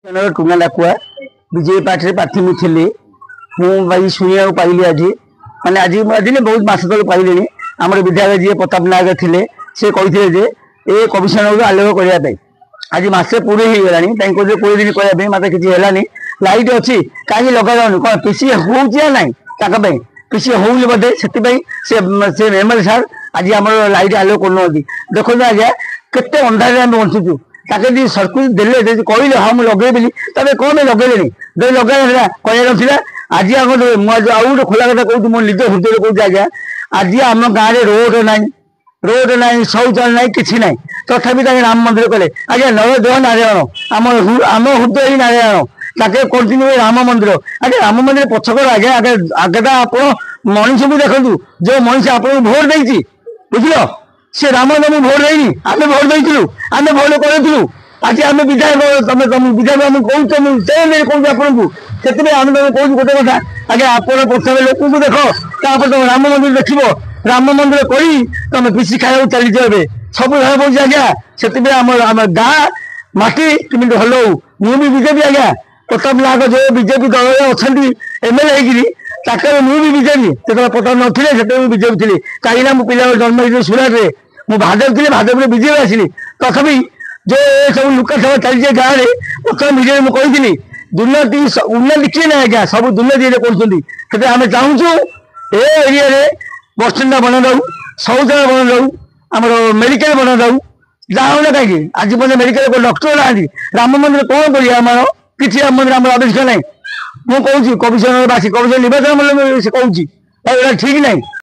Tuna Dakua BJP party प्रार्थी मुझे मुझे शुणा पाइली आज माने आज बहुत मस तक पाइले आम विधायक जी प्रताप नायक थे से कहते ए कमिशनर को आलोक करने आज मसे पूरी हो गला 20 दिन करने मत किसी लाइट अच्छी कहीं लगा जाऊनि कौन पीसी हो ना पीसी होनी बोधे से एमएलए सार आज आम लाइट आलोक कर देखो आज्ञा केते अंधारे आम बंचुचु ताकि सर्कुल देले कहले हाँ मुझे लगेबी तब कौन लगेनि लगे कहना आज आग मुझे आउ गोटे खोला कथा कहूँ मो निज हृदय कहूँ आज्ञा आज आम गाँव में रोड ना शौचालय ना कि ना तथापि राम मंदिर कले आज्ञा नरदेह नारायण आम हृदय ही नारायण ताके कर राम मंदिर आगे राम मंदिर पछकर आगे आगे आगे तो आप मनीष को देखु जो मनीष आपको भोट देती बुझल से राम तुम भोट देनी आम भोट देलु आम भोट करूँ आज आम विधायक तुम तुम विधायक आम कहूँ कहूँ आपको से आम तुम कहूँ गोटे कथा आगे आप प्रथम लोक को देख तापर तुम राम मंदिर देख राम मंदिर कर तुम पिसी खाया चली जाए सब धरा पड़े आज्ञा से आम गाँ माटी केमी भल हो मुझे बीजेपी आज्ञा प्रताप नायक जो बीजेपी दल अच्छा एमएलए होकर मुझे बीजेपी से प्रताप नी बीजेपी थी कहीं मो पिला जन्म सुराट में मुझे भाजपा थी भाजपा बीजेपी आसली तथापि जो सब लुका सब चली गाँव में प्रथम भिडियो मुझे कही दुर्नीति उन्नति किए ना आज्ञा सब दुर्नीति कर आम चाहूँ ए एरिया बस स्टाण बना जाऊ शौचालय बना जाऊ आम मेडिकल बना जाऊ जहाँ ना कहीं आज पर्यटन मेडिकल को डॉक्टर ना राम मंदिर कौन कर किसी राम मंदिर आम आविष्कार ना मुझे कमिशनर निर्वाचन से कहूँ ठीक ना।